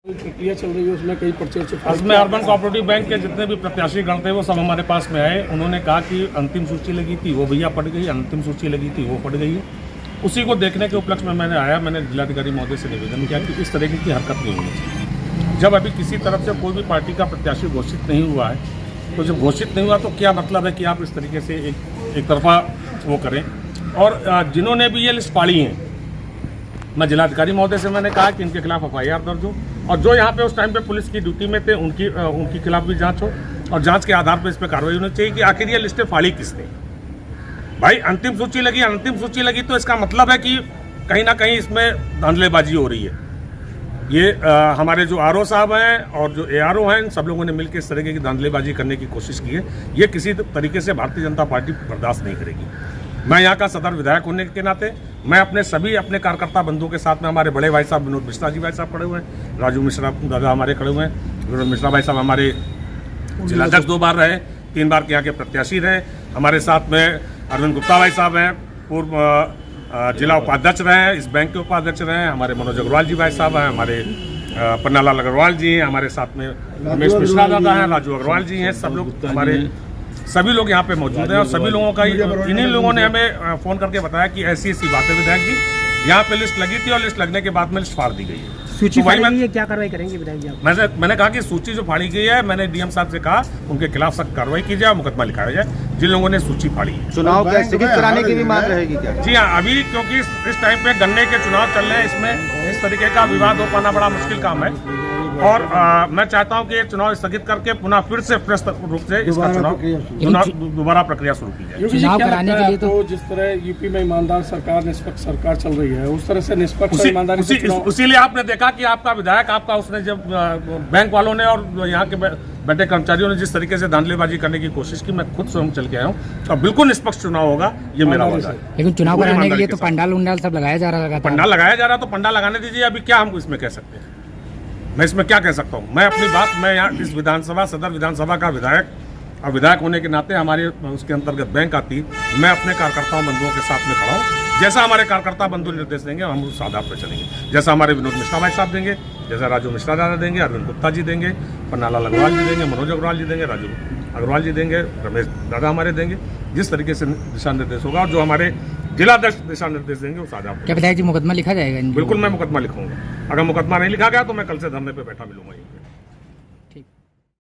प्रक्रिया चल रही है उसमें कई पर्चे उसमें अर्बन कोऑपरेटिव बैंक के जितने भी प्रत्याशी गण थे वो सब हमारे पास में आए। उन्होंने कहा कि अंतिम सूची लगी थी वो भैया पड़ गई, अंतिम सूची लगी थी वो पड़ गई है। उसी को देखने के उपलक्ष्य में मैंने जिलाधिकारी महोदय से निवेदन किया कि इस तरीके की हरकत नहीं होनी चाहिए। जब अभी किसी तरफ से कोई भी पार्टी का प्रत्याशी घोषित नहीं हुआ है तो जब घोषित नहीं हुआ तो क्या मतलब है कि आप इस तरीके से एक तरफा वो करें। और जिन्होंने भी ये लिस्ट फाड़ी है, मैं जिलाधिकारी महोदय से मैंने कहा कि इनके खिलाफ FIR दर्ज हो और जो यहाँ पे उस टाइम पे पुलिस की ड्यूटी में थे उनके खिलाफ भी जांच हो और जांच के आधार पर इस पर कार्रवाई होनी चाहिए कि आखिर ये लिस्टें फाड़ी किसने। भाई अंतिम सूची लगी तो इसका मतलब है कि कहीं ना कहीं इसमें धांधलेबाजी हो रही है। ये हमारे जो RO साहब हैं और जो ARO हैं, इन सब लोगों ने मिलकर इस तरीके की धांधलेबाजी करने की कोशिश की है। ये किसी तरीके से भारतीय जनता पार्टी बर्दाश्त नहीं करेगी। मैं यहाँ का सदर विधायक होने के नाते मैं अपने कार्यकर्ता बंधुओं के साथ में, हमारे बड़े भाई साहब विनोद मिश्रा जी भाई साहब खड़े हुए हैं, राजू मिश्रा दादा हमारे खड़े हुए हैं, विनोद मिश्रा भाई साहब हमारे जिलाध्यक्ष 2 बार रहे, 3 बार के यहाँ के प्रत्याशी रहे, हमारे साथ में अरविंद गुप्ता भाई साहब हैं, पूर्व जिला उपाध्यक्ष रहे हैं, इस बैंक के उपाध्यक्ष रहे हैं, हमारे मनोज अग्रवाल जी भाई साहब हैं, हमारे पन्नालाल अग्रवाल जी हैं, हमारे साथ में रमेश मिश्रा दादा हैं, राजू अग्रवाल जी हैं, सब लोग हमारे सभी लोग यहाँ पे मौजूद हैं। और सभी लोगों का इन्हीं लोगों ने हमें फ़ोन करके बताया कि ऐसी बातें विधायक जी, यहाँ पे लिस्ट लगी थी और लिस्ट लगने के बाद में लिस्ट फाड़ दी गई है। सूची फाड़ी गई है, क्या कार्रवाई करेंगे विधायक जी? मैंने कहा कि सूची जो फाड़ी गई है, मैंने DM साहब से कहा उनके खिलाफ सख्त कार्रवाई की जाए, मुकदमा लिखाया जाए जिन लोगों ने सूची फाड़ी है। चुनाव स्थगित कराने की भी मांग रहेगी क्या? जी हाँ, अभी क्योंकि इस टाइम पे गन्ने के चुनाव चल रहे हैं, इसमें इस तरीके का विवाद हो पाना बड़ा मुश्किल काम है और मैं चाहता हूं कि ये चुनाव स्थगित करके पुनः फिर से फ्रेश रूप से इसका दोबारा प्रक्रिया शुरू की जाए। चुनाव कराने के लिए तो जिस तरह यूपी में ईमानदार सरकार, निष्पक्ष सरकार चल रही है, उस तरह से निष्पक्ष ईमानदारी से उसीलिए आपने देखा कि आपका विधायक उसने जब बैंक वालों ने और यहाँ के बैठे कर्मचारियों ने जिस तरीके से धांधलेबाजी करने की कोशिश की, मैं खुद स्वयं चल के आया हूँ और बिल्कुल निष्पक्ष चुनाव होगा, ये मेरा वादा है। लेकिन चुनाव कराने के लिए तो पंडाल उंडाल सब लगाया जा रहा है। पंडाल लगाया जा रहा तो पंडाल लगाने दीजिए, अभी क्या हम इसमें कह सकते हैं? मैं इसमें क्या कह सकता हूँ? मैं अपनी बात, मैं यहाँ इस विधानसभा, सदर विधानसभा का विधायक और विधायक होने के नाते हमारे उसके अंतर्गत बैंक आती, मैं अपने कार्यकर्ताओं बंधुओं के साथ में खड़ा हूँ। जैसा हमारे कार्यकर्ता बंधु निर्देश देंगे हम उस आधार पर चलेंगे। जैसा हमारे विनोद मिश्रा भाई साहब देंगे, जैसा राजू मिश्रा दादा देंगे, अरविंद गुप्ता जी देंगे, पन्नालाल अग्रवाल जी देंगे, मनोज अग्रवाल जी देंगे, राजू अग्रवाल जी देंगे, रमेश दादा हमारे देंगे, जिस तरीके से दिशा निर्देश होगा और जो हमारे जिलाध्यक्ष दिशा निर्देश देंगे उस आधार पर। क्या विधायक जी मुकदमा लिखा जाएगा? बिल्कुल मैं मुकदमा लिखूंगा। अगर मुकदमा नहीं लिखा गया तो मैं कल से धरने पे बैठा मिलूंगा।